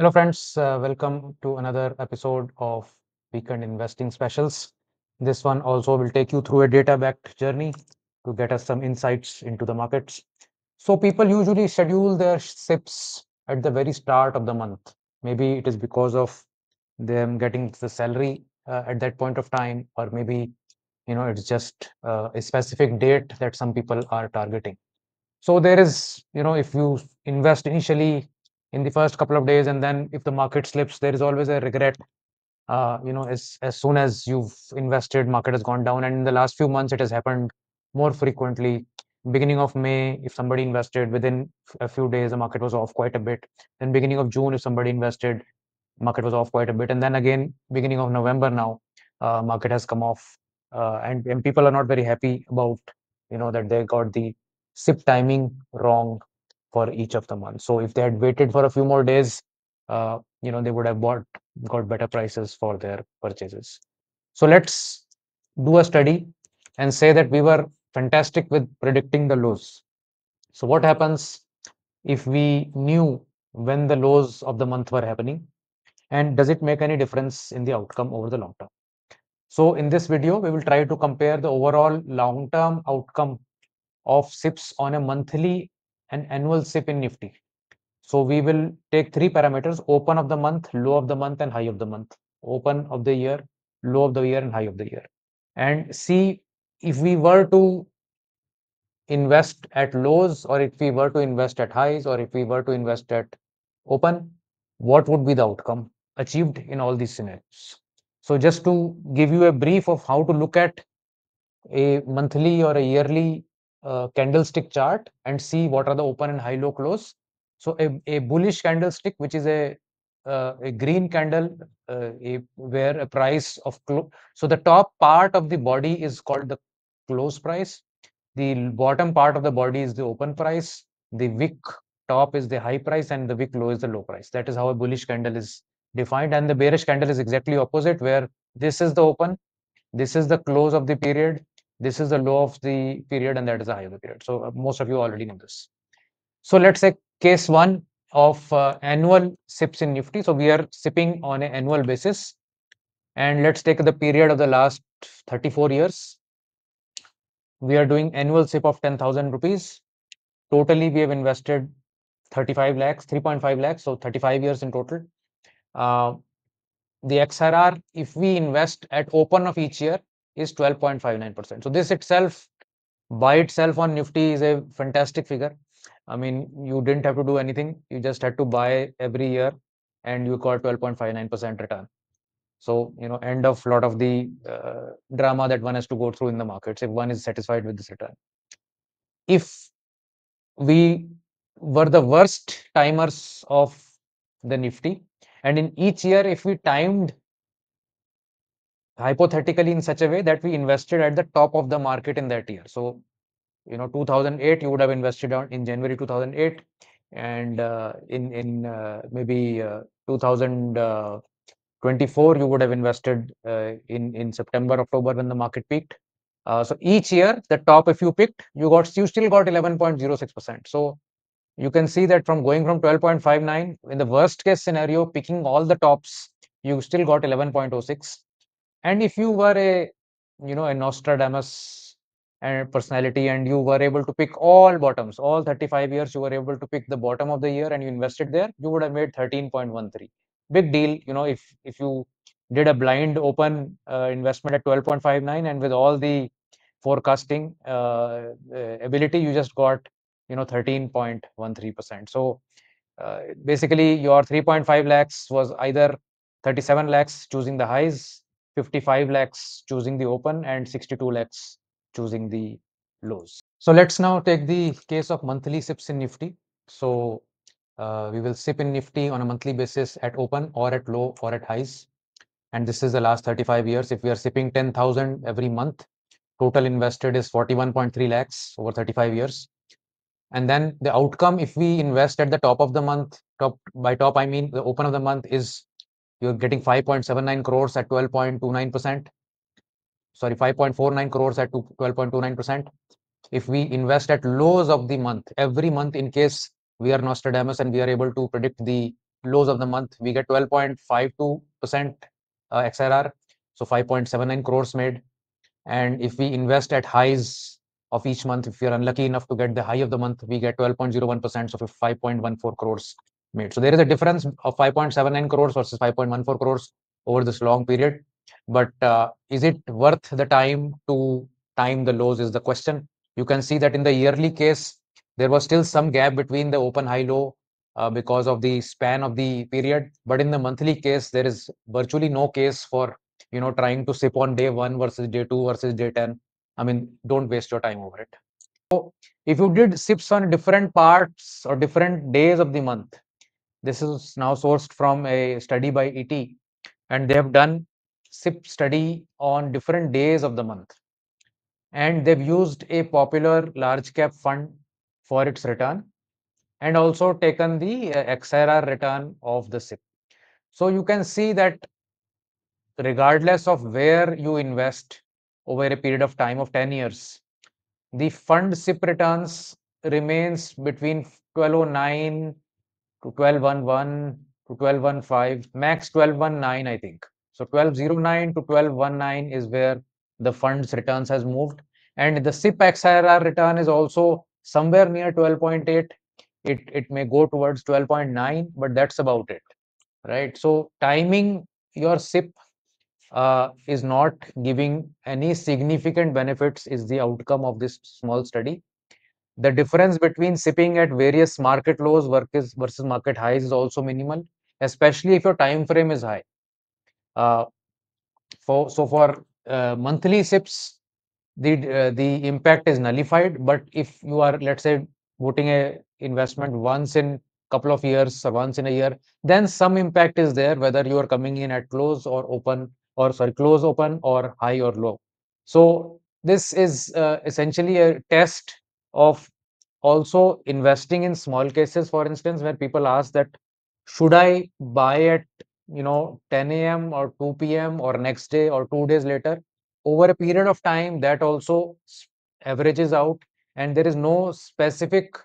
Hello, friends. Welcome to another episode of Weekend Investing Specials. This one also will take you through a data-backed journey to get us some insights into the markets. So, people usually schedule their SIPs at the very start of the month. Maybe it is because of them getting the salary at that point of time, or maybe it's just a specific date that some people are targeting. So there is, if you invest initially in the first couple of days and then if the market slips, there is always a regret. As soon as you've invested, market has gone down, and in the last few months, it has happened more frequently. Beginning of May, if somebody invested within a few days, the market was off quite a bit. Then beginning of June, if somebody invested, market was off quite a bit, and then again beginning of November now, market has come off, and people are not very happy about that they got the SIP timing wrong for each of the months. So if they had waited for a few more days, they would have got better prices for their purchases. So let's do a study and say that we were fantastic with predicting the lows. So what happens if we knew when the lows of the month were happening, and does it make any difference in the outcome over the long term? So in this video, we will try to compare the overall long-term outcome of SIPs on a monthly and annual SIP in Nifty. So we will take three parameters: open of the month, low of the month, and high of the month. Open of the year, low of the year, and high of the year. And see if we were to invest at lows, or if we were to invest at highs, or if we were to invest at open, what would be the outcome achieved in all these scenarios. So just to give you a brief of how to look at a monthly or a yearly candlestick chart and see what are the open and high low close. So a bullish candlestick, which is a green candle, where a price of so the top part of the body is called the close price, the bottom part of the body is the open price, the wick top is the high price, and the wick low is the low price. That is how a bullish candle is defined, and the bearish candle is exactly opposite, where this is the open, this is the close of the period, this is the low of the period, and that is the high of the period. So most of you already know this. So let's say case one of annual SIPs in Nifty. So we are sipping on an annual basis, and let's take the period of the last 34 years. We are doing annual SIP of 10,000 rupees. Totally, we have invested 35 lakhs, 3.5 lakhs, so 35 years in total. The XRR, if we invest at open of each year, is 12.59%. So this itself, by itself on Nifty, is a fantastic figure. I mean, you didn't have to do anything. You just had to buy every year, and you got 12.59% return. So, end of lot of the drama that one has to go through in the markets if one is satisfied with this return. If we were the worst timers of the Nifty, and in each year, if we timed hypothetically in such a way that we invested at the top of the market in that year. So, 2008, you would have invested in January 2008, and in maybe 2024, you would have invested in September, October, when the market peaked. So each year, the top, if you picked, you still got 11.06%. So you can see that from going from 12.59, in the worst case scenario, picking all the tops, you still got 11.06. And if you were a Nostradamus and personality, and you were able to pick all bottoms, all 35 years, you were able to pick the bottom of the year and you invested there, you would have made 13.13. Big deal, if you did a blind open investment at 12.59, and with all the forecasting ability, you just got 13.13%. So basically your 3.5 lakhs was either 37 lakhs choosing the highs, 55 lakhs choosing the open, and 62 lakhs choosing the lows. So let's now take the case of monthly SIPs in Nifty. So we will SIP in Nifty on a monthly basis at open or at low or at highs. And this is the last 35 years. If we are SIPing 10,000 every month, total invested is 41.3 lakhs over 35 years. And then the outcome, if we invest at the top of the month, by top I mean the open of the month, is you're getting 5.79 crores at 12.29%. Sorry, 5.49 crores at 12.29%. If we invest at lows of the month, every month, in case we are Nostradamus and we are able to predict the lows of the month, we get 12.52% XRR, so 5.79 crores made. And if we invest at highs of each month, if we are unlucky enough to get the high of the month, we get 12.01%, so 5.14 crores made. So there is a difference of 5.79 crores versus 5.14 crores over this long period. But is it worth the time to time the lows is the question. You can see that in the yearly case, there was still some gap between the open high low because of the span of the period. But in the monthly case, there is virtually no case for trying to sip on day 1 versus day 2 versus day 10. I mean, don't waste your time over it. So if you did sips on different parts or different days of the month, this is now sourced from a study by ET, and they have done sip study on different days of the month, and they've used a popular large cap fund for its return and also taken the XRR return of the SIP. So you can see that regardless of where you invest over a period of time of 10 years, the fund SIP returns remains between 1209 to 1211 to 1215, max 1219, I think. So 1209 to 1219 is where the fund's returns has moved. And the SIP XIRR return is also somewhere near 12.8. It may go towards 12.9, but that's about it, right? So timing your SIP is not giving any significant benefits is the outcome of this small study. The difference between sipping at various market lows versus market highs is also minimal, especially if your time frame is high. Uh, for monthly sips, the impact is nullified. But if you are, let's say, putting a investment once in couple of years or once in a year, then some impact is there, whether you are coming in at close or open, or sorry, close open or high or low. So this is essentially a test of also investing in small cases, for instance, where people ask that should I buy at 10 a.m. or 2 p.m. or next day or 2 days later. Over a period of time, that also averages out, and there is no specific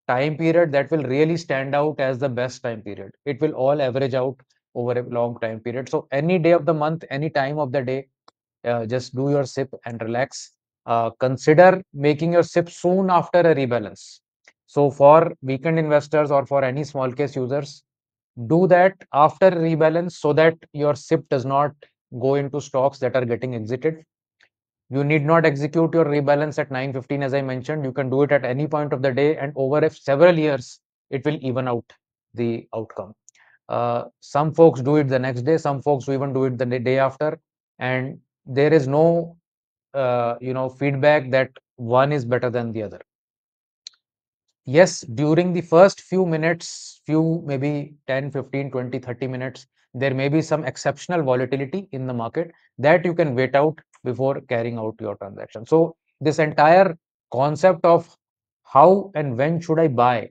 time period that will really stand out as the best time period. It will all average out over a long time period. So any day of the month, any time of the day, just do your sip and relax. Consider making your sip soon after a rebalance. So for weekend investors or for any small case users, do that after rebalance so that your SIP does not go into stocks that are getting exited. You need not execute your rebalance at 9:15, as I mentioned. You can do it at any point of the day, and over several years, it will even out the outcome. Some folks do it the next day, some folks even do it the day after, and there is no feedback that one is better than the other. Yes, during the first few minutes, few maybe 10, 15, 20, 30 minutes, there may be some exceptional volatility in the market that you can wait out before carrying out your transaction. So this entire concept of how and when should I buy,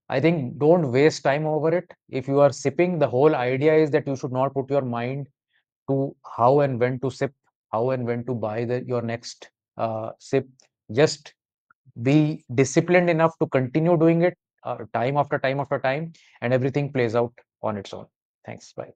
I think don't waste time over it. If you are sipping, the whole idea is that you should not put your mind to how and when to sip, how and when to buy your next sip. Just be disciplined enough to continue doing it time after time after time, and everything plays out on its own. Thanks. Bye.